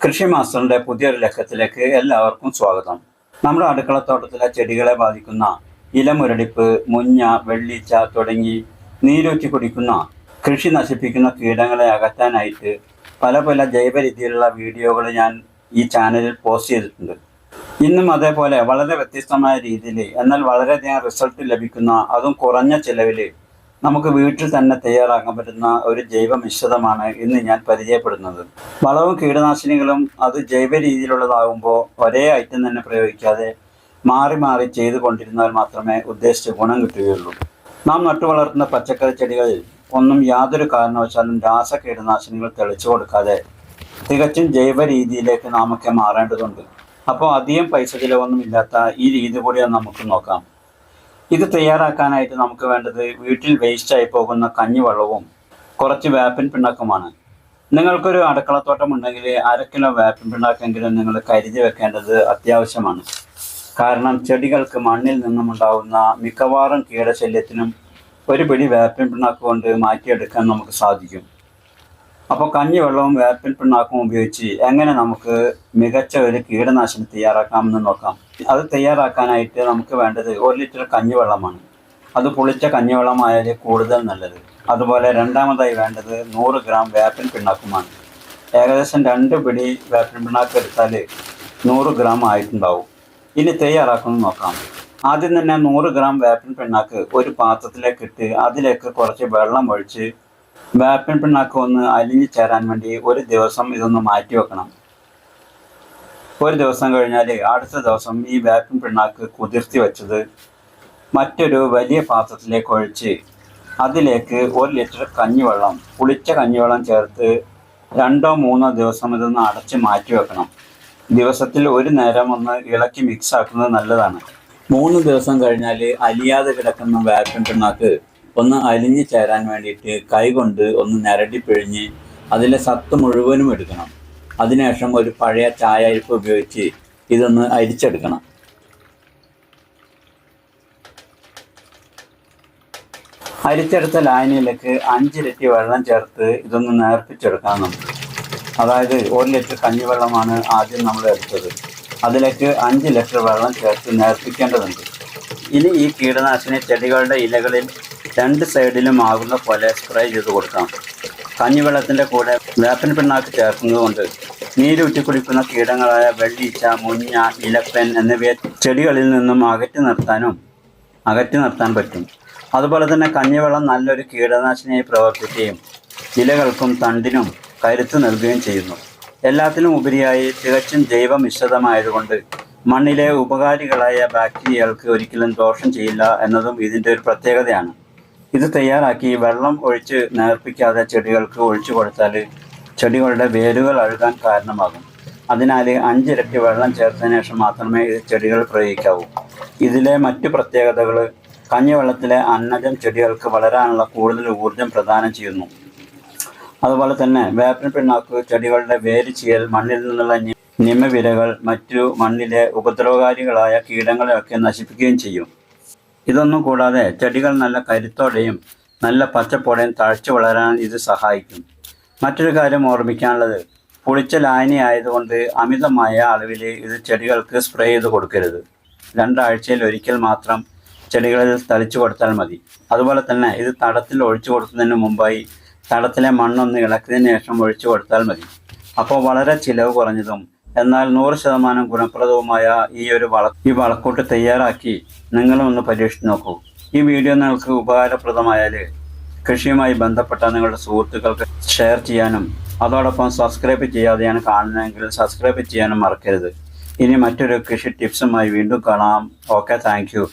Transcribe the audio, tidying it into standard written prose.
കൃഷി മാസ്റ്ററിന്റെ പുതിയൊരു ലക്കത്തിലേക്ക് എല്ലാവർക്കും സ്വാഗതം. നമ്മുടെ അടുക്കളത്തോട്ടത്തിലെ ചെടികളെ ബാധിക്കുന്ന ഇലമുരടിപ്പ്, മുഞ്ഞ, വെള്ളീച്ച തുടങ്ങി നീരൂറ്റി കുടിക്കുന്ന കൃഷി നശിപ്പിക്കുന്ന കീടങ്ങളെ അകറ്റാനായിട്ട് പല ജൈവ രീതിയിലുള്ള വീഡിയോകൾ ഞാൻ ഈ ചാനലിൽ പോസ്റ്റ് ചെയ്തിട്ടുണ്ട്. ഇന്നും അതേപോലെ വളരെ വ്യത്യസ്തമായ രീതിയിൽ എന്നാൽ വളരെയധികം റിസൾട്ട് ലഭിക്കുന്ന, അതും കുറഞ്ഞ ചിലവിൽ നമുക്ക് വീട്ടിൽ തന്നെ തയ്യാറാക്കാൻ പറ്റുന്ന ഒരു ജൈവ മിശ്രിതമാണ് ഇന്ന് ഞാൻ പരിചയപ്പെടുന്നത്. വളവും കീടനാശിനികളും അത് ജൈവ രീതിയിലുള്ളതാകുമ്പോൾ ഒരേ ഐറ്റം തന്നെ പ്രയോഗിക്കാതെ മാറി മാറി ചെയ്തു കൊണ്ടിരുന്നാൽ മാത്രമേ ഉദ്ദേശിച്ച ഗുണം കിട്ടുകയുള്ളൂ. നാം നട്ടു വളർത്തുന്ന പച്ചക്കറി ചെടികളിൽ ഒന്നും യാതൊരു കാരണവശാലും രാസ കീടനാശിനികൾ തെളിച്ചു കൊടുക്കാതെ തികച്ചും ജൈവ രീതിയിലേക്ക് നാമൊക്കെ മാറേണ്ടതുണ്ട്. അപ്പോൾ അധികം പൈസ ചിലവൊന്നുമില്ലാത്ത ഈ രീതി കൂടി നമുക്ക് നോക്കാം. ഇത് തയ്യാറാക്കാനായിട്ട് നമുക്ക് വേണ്ടത് വീട്ടിൽ വേസ്റ്റായി പോകുന്ന കഞ്ഞിവെള്ളവും കുറച്ച് വേപ്പിൻ പിണ്ണാക്കുമാണ്. നിങ്ങൾക്കൊരു അടുക്കളത്തോട്ടം ഉണ്ടെങ്കിൽ 1/2 കിലോ വേപ്പിൻ പിണ്ണാക്കെങ്കിലും നിങ്ങൾ കരുതി വെക്കേണ്ടത് അത്യാവശ്യമാണ്. കാരണം ചെടികൾക്ക് മണ്ണിൽ നിന്നുമുണ്ടാകുന്ന മിക്കവാറും കീടശല്യത്തിനും ഒരു പിടി വേപ്പിൻ പിണ്ണാക്ക് കൊണ്ട് മാറ്റിയെടുക്കാൻ നമുക്ക് സാധിക്കും. അപ്പോൾ കഞ്ഞിവെള്ളവും വേപ്പിൻ പിണ്ണാക്കും ഉപയോഗിച്ച് എങ്ങനെ നമുക്ക് മികച്ച ഒരു കീടനാശിനി തയ്യാറാക്കാമെന്ന് നോക്കാം. അത് തയ്യാറാക്കാനായിട്ട് നമുക്ക് വേണ്ടത് 1 ലിറ്റർ കഞ്ഞിവെള്ളമാണ്. അത് പുളിച്ച കഞ്ഞിവെള്ളമായാൽ കൂടുതൽ നല്ലത്. അതുപോലെ രണ്ടാമതായി വേണ്ടത് 100 ഗ്രാം വേപ്പിൻ പിണ്ണാക്കുമാണ്. ഏകദേശം 2 പിടി വേപ്പിൻ പിണ്ണാക്ക് എടുത്താൽ 100 ഗ്രാം ആയിട്ടുണ്ടാവും. ഇനി തയ്യാറാക്കുന്നത് നോക്കാം. ആദ്യം തന്നെ 100 ഗ്രാം വേപ്പിൻ പിണ്ണാക്ക് ഒരു പാത്രത്തിലേക്ക് ഇട്ട് അതിലേക്ക് കുറച്ച് വെള്ളം ഒഴിച്ച് വേപ്പിൻ പിണ്ണാക്ക് ഒന്ന് അലിഞ്ഞു ചേരാൻ വേണ്ടി ഒരു ദിവസം ഇതൊന്ന് മാറ്റി വെക്കണം. ഒരു ദിവസം കഴിഞ്ഞാൽ അടുത്ത ദിവസം ഈ വേപ്പിൻ പിണ്ണാക്ക് കുതിർത്തി വെച്ചത് മറ്റൊരു വലിയ പാത്രത്തിലേക്ക് ഒഴിച്ച് അതിലേക്ക് 1 ലിറ്റർ കഞ്ഞിവെള്ളം, പുളിച്ച കഞ്ഞിവെള്ളം ചേർത്ത് 2-3 ദിവസം ഇതൊന്ന് അടച്ച് മാറ്റി വെക്കണം. ദിവസത്തിൽ ഒരു നേരം ഒന്ന് ഇളക്കി മിക്സ് ആക്കുന്നത് നല്ലതാണ്. 3 ദിവസം കഴിഞ്ഞാൽ അലിയാതെ കിടക്കുന്ന വേപ്പിൻ പിണ്ണാക്ക് ഒന്ന് അലിഞ്ഞു ചേരാൻ വേണ്ടിയിട്ട് കൈകൊണ്ട് ഒന്ന് ഞരടി പിഴിഞ്ഞ് അതിലെ സത്ത് മുഴുവനും എടുക്കണം. അതിനുശേഷം ഒരു പഴയ ചായ അരിപ്പ് ഉപയോഗിച്ച് ഇതൊന്ന് അരിച്ചെടുക്കണം. അരിച്ചെടുത്ത ലായനിയിലേക്ക് 5 ഇരട്ടി വെള്ളം ചേർത്ത് ഇതൊന്ന് നേർപ്പിച്ചെടുക്കണം നമുക്ക്. അതായത് 1 ലിറ്റർ കഞ്ഞിവെള്ളമാണ് ആദ്യം നമ്മൾ എടുത്തത്. അതിലേക്ക് 5 ലിറ്റർ വെള്ളം ചേർത്ത് നേർപ്പിക്കേണ്ടതുണ്ട്. ഇനി ഈ കീടനാശിനി ചെടികളുടെ ഇലകളിൽ 2 സൈഡിലും ആകുന്ന പോലെ സ്പ്രേ ചെയ്ത് കൊടുക്കാം. കഞ്ഞിവെള്ളത്തിൻ്റെ കൂടെ വേപ്പിൻ പിണ്ണാക്ക് ചേർക്കുന്നത് കൊണ്ട് നീരൂറ്റി കുടിക്കുന്ന കീടങ്ങളായ വെള്ളീച്ച, മുഞ്ഞ, ഇലപ്പൻ എന്നിവയെ ചെടികളിൽ നിന്നും അകറ്റി നിർത്താൻ പറ്റും. അതുപോലെ തന്നെ കഞ്ഞിവെള്ളം നല്ലൊരു കീടനാശിനിയായി പ്രവർത്തിക്കുകയും ഇലകൾക്കും തണ്ടിനും കരുത്ത് നൽകുകയും ചെയ്യുന്നു. എല്ലാത്തിലും ഉപരിയായി തികച്ചും ജൈവ മിശ്രിതമായതുകൊണ്ട് മണ്ണിലെ ഉപകാരികളായ ബാക്ടീരിയകൾക്ക് ഒരിക്കലും ദോഷം ചെയ്യില്ല എന്നതും ഇതിൻ്റെ ഒരു പ്രത്യേകതയാണ്. ഇത് തയ്യാറാക്കി വെള്ളം ഒഴിച്ച് നേർപ്പിക്കാതെ ചെടികൾക്ക് ഒഴിച്ചു കൊടുത്താൽ ചെടികളുടെ വേരുകൾ അഴുകാൻ കാരണമാകും. അതിനാൽ 5 ഇരട്ടി വെള്ളം ചേർത്തതിന് ശേഷം മാത്രമേ ഇത് ചെടികൾ പ്രയോഗിക്കാവൂ. ഇതിലെ മറ്റു പ്രത്യേകതകൾ: കഞ്ഞിവെള്ളത്തിലെ അന്നജം ചെടികൾക്ക് വളരാനുള്ള കൂടുതൽ ഊർജം പ്രദാനം ചെയ്യുന്നു. അതുപോലെ തന്നെ വേപ്പിൻ പിണ്ണാക്ക് ചെടികളുടെ വേര് ചീയൽ, മണ്ണിൽ നിന്നുള്ള നിമവിരകൾ, മറ്റു മണ്ണിലെ ഉപദ്രവകാരികളായ കീടങ്ങളെയൊക്കെ നശിപ്പിക്കുകയും ചെയ്യും. ഇതൊന്നും കൂടാതെ ചെടികൾ നല്ല കരുത്തോടെയും നല്ല പച്ചപ്പോടെയും തഴച്ചു വളരാൻ ഇത് സഹായിക്കും. മറ്റൊരു കാര്യം ഓർമ്മിക്കാനുള്ളത്, പുളിച്ച ലായനി ആയതുകൊണ്ട് അമിതമായ അളവിൽ ഇത് ചെടികൾക്ക് സ്പ്രേ ചെയ്ത് കൊടുക്കരുത്. 2 ആഴ്ചയിൽ ഒരിക്കൽ മാത്രം ചെടികളിൽ തളിച്ചു കൊടുത്താൽ മതി. അതുപോലെ തന്നെ ഇത് തടത്തിൽ ഒഴിച്ചു കൊടുക്കുന്നതിന് മുമ്പായി തടത്തിലെ മണ്ണൊന്ന് ഇളക്കിയതിന് ശേഷം ഒഴിച്ചു കൊടുത്താൽ മതി. അപ്പോൾ വളരെ ചിലവ് കുറഞ്ഞതും എന്നാൽ 100% ഗുണപ്രദവുമായ ഈ വളക്കൂട്ട് തയ്യാറാക്കി നിങ്ങളും ഒന്ന് പരീക്ഷിച്ച് നോക്കൂ. ഈ വീഡിയോ നിങ്ങൾക്ക് ഉപകാരപ്രദമായാൽ കൃഷിയുമായി ബന്ധപ്പെട്ട നിങ്ങളുടെ സുഹൃത്തുക്കൾക്ക് ഷെയർ ചെയ്യാനും അതോടൊപ്പം സബ്സ്ക്രൈബ് ചെയ്യാതെയാണ് കാണുന്നതെങ്കിൽ സബ്സ്ക്രൈബ് ചെയ്യാനും മറക്കരുത്. ഇനി മറ്റൊരു കൃഷി ടിപ്സുമായി വീണ്ടും കാണാം. Okay, thank you.